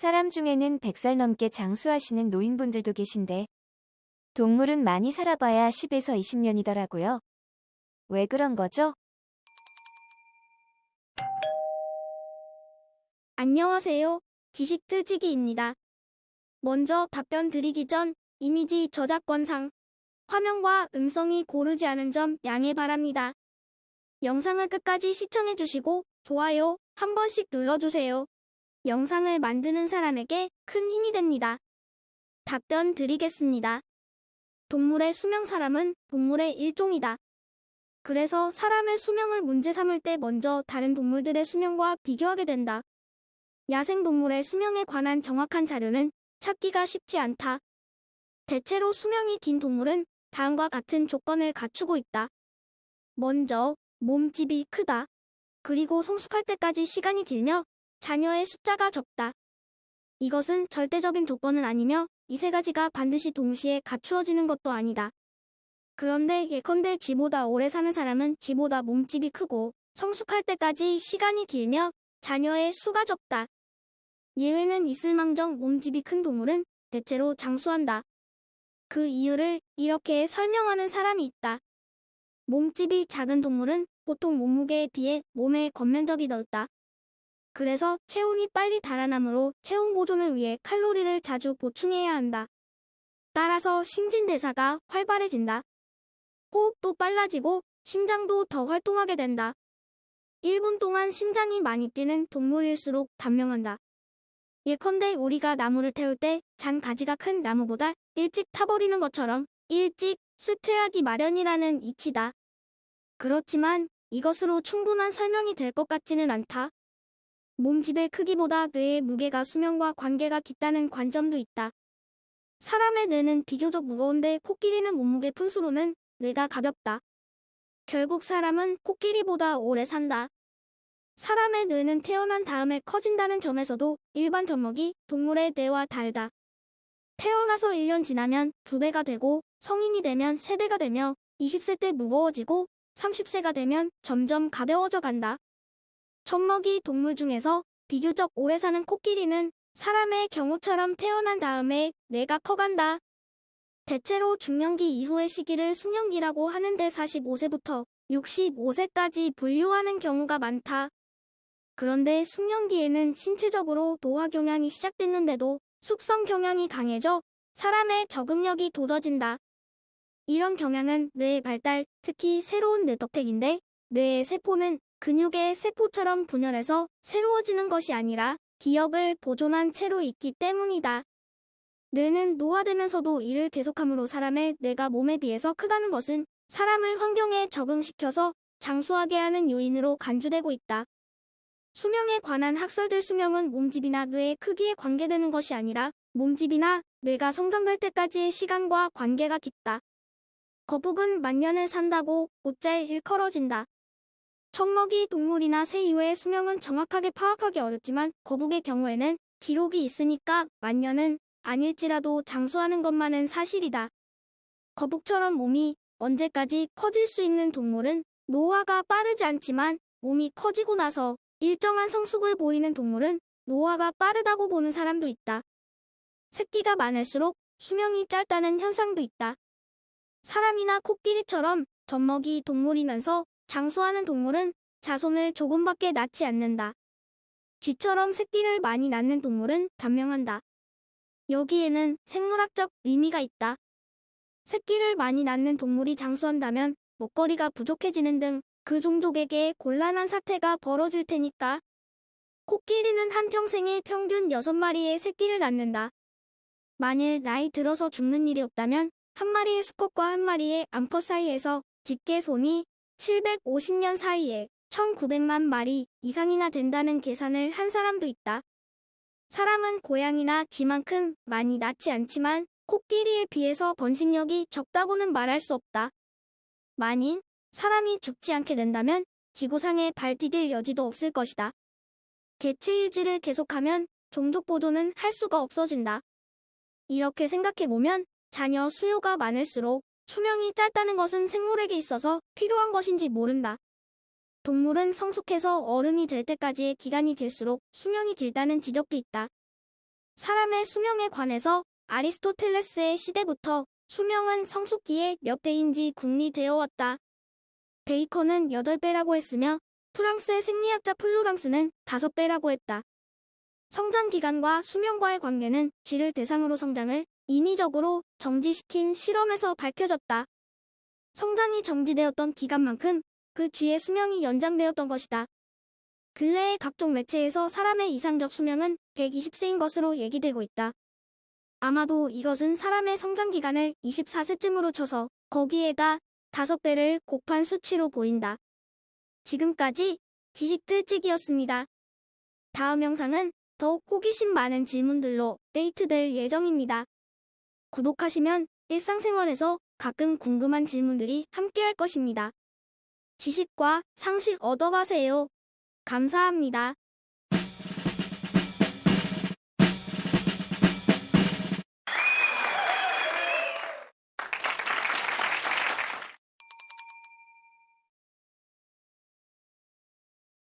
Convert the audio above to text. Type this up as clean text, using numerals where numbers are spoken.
사람 중에는 100살 넘게 장수하시는 노인분들도 계신데 동물은 많이 살아봐야 10에서 20년이더라고요. 왜 그런 거죠? 안녕하세요. 지식틀치기입니다. 먼저 답변 드리기 전 이미지 저작권상 화면과 음성이 고르지 않은 점 양해 바랍니다. 영상을 끝까지 시청해주시고 좋아요 한 번씩 눌러주세요. 영상을 만드는 사람에게 큰 힘이 됩니다. 답변 드리겠습니다. 동물의 수명 사람은 동물의 일종이다. 그래서 사람의 수명을 문제 삼을 때 먼저 다른 동물들의 수명과 비교하게 된다. 야생동물의 수명에 관한 정확한 자료는 찾기가 쉽지 않다. 대체로 수명이 긴 동물은 다음과 같은 조건을 갖추고 있다. 먼저, 몸집이 크다. 그리고 성숙할 때까지 시간이 길며 자녀의 숫자가 적다. 이것은 절대적인 조건은 아니며 이 세 가지가 반드시 동시에 갖추어지는 것도 아니다. 그런데 예컨대 쥐보다 오래 사는 사람은 쥐보다 몸집이 크고 성숙할 때까지 시간이 길며 자녀의 수가 적다. 예외는 있을망정 몸집이 큰 동물은 대체로 장수한다. 그 이유를 이렇게 설명하는 사람이 있다. 몸집이 작은 동물은 보통 몸무게에 비해 몸의 겉면적이 넓다. 그래서 체온이 빨리 달아나므로 체온 보존을 위해 칼로리를 자주 보충해야 한다. 따라서 신진대사가 활발해진다. 호흡도 빨라지고 심장도 더 활동하게 된다. 1분 동안 심장이 많이 뛰는 동물일수록 단명한다. 예컨대 우리가 나무를 태울 때 잔 가지가 큰 나무보다 일찍 타버리는 것처럼 일찍 쇠퇴하기 마련이라는 이치다. 그렇지만 이것으로 충분한 설명이 될 것 같지는 않다. 몸집의 크기보다 뇌의 무게가 수명과 관계가 깊다는 관점도 있다. 사람의 뇌는 비교적 무거운데 코끼리는 몸무게 푼수로는 뇌가 가볍다. 결국 사람은 코끼리보다 오래 산다. 사람의 뇌는 태어난 다음에 커진다는 점에서도 일반 젖먹이 동물의 뇌와 다르다. 태어나서 1년 지나면 2배가 되고 성인이 되면 3배가 되며 20세 때 무거워지고 30세가 되면 점점 가벼워져 간다. 젖먹이 동물 중에서 비교적 오래 사는 코끼리는 사람의 경우처럼 태어난 다음에 뇌가 커간다. 대체로 중년기 이후의 시기를 숙년기라고 하는데 45세부터 65세까지 분류하는 경우가 많다. 그런데 숙년기에는 신체적으로 노화 경향이 시작됐는데도 숙성 경향이 강해져 사람의 적응력이 돋아진다. 이런 경향은 뇌의 발달, 특히 새로운 뇌덕택인데 뇌의 세포는 근육의 세포처럼 분열해서 새로워지는 것이 아니라 기억을 보존한 채로 있기 때문이다. 뇌는 노화되면서도 일을 계속함으로 사람의 뇌가 몸에 비해서 크다는 것은 사람을 환경에 적응시켜서 장수하게 하는 요인으로 간주되고 있다. 수명에 관한 학설들 수명은 몸집이나 뇌의 크기에 관계되는 것이 아니라 몸집이나 뇌가 성장될 때까지의 시간과 관계가 깊다. 거북은 만년을 산다고 곧잘 일컬어진다. 젖먹이 동물이나 새 이외의 수명은 정확하게 파악하기 어렵지만 거북의 경우에는 기록이 있으니까 만년은 아닐지라도 장수하는 것만은 사실이다. 거북처럼 몸이 언제까지 커질 수 있는 동물은 노화가 빠르지 않지만 몸이 커지고 나서 일정한 성숙을 보이는 동물은 노화가 빠르다고 보는 사람도 있다. 새끼가 많을수록 수명이 짧다는 현상도 있다. 사람이나 코끼리처럼 젖먹이 동물이면서 장수하는 동물은 자손을 조금밖에 낳지 않는다. 쥐처럼 새끼를 많이 낳는 동물은 단명한다. 여기에는 생물학적 의미가 있다. 새끼를 많이 낳는 동물이 장수한다면 먹거리가 부족해지는 등 그 종족에게 곤란한 사태가 벌어질 테니까. 코끼리는 한평생에 평균 6마리의 새끼를 낳는다. 만일 나이 들어서 죽는 일이 없다면 한 마리의 수컷과 한 마리의 암컷 사이에서 집계손이 750년 사이에 1900만 마리 이상이나 된다는 계산을 한 사람도 있다. 사람은 고양이나 쥐만큼 많이 낳지 않지만 코끼리에 비해서 번식력이 적다고는 말할 수 없다. 만일 사람이 죽지 않게 된다면 지구상에 발 디딜 여지도 없을 것이다. 개체 유지를 계속하면 종족 보존은 할 수가 없어진다. 이렇게 생각해보면 자녀 수요가 많을수록 수명이 짧다는 것은 생물에게 있어서 필요한 것인지 모른다. 동물은 성숙해서 어른이 될 때까지의 기간이 길수록 수명이 길다는 지적도 있다. 사람의 수명에 관해서 아리스토텔레스의 시대부터 수명은 성숙기에 몇 배인지 궁리되어 왔다. 베이컨은 8배라고 했으며 프랑스의 생리학자 플로랑스는 5배라고 했다. 성장 기간과 수명과의 관계는 쥐를 대상으로 성장을 인위적으로 정지시킨 실험에서 밝혀졌다. 성장이 정지되었던 기간만큼 그 쥐의 수명이 연장되었던 것이다. 근래의 각종 매체에서 사람의 이상적 수명은 120세인 것으로 얘기되고 있다. 아마도 이것은 사람의 성장 기간을 24세쯤으로 쳐서 거기에다 5배를 곱한 수치로 보인다. 지금까지 지식들찍이었습니다. 다음 영상은 더욱 호기심 많은 질문들로 업데이트될 예정입니다. 구독하시면 일상생활에서 가끔 궁금한 질문들이 함께할 것입니다. 지식과 상식 얻어가세요. 감사합니다.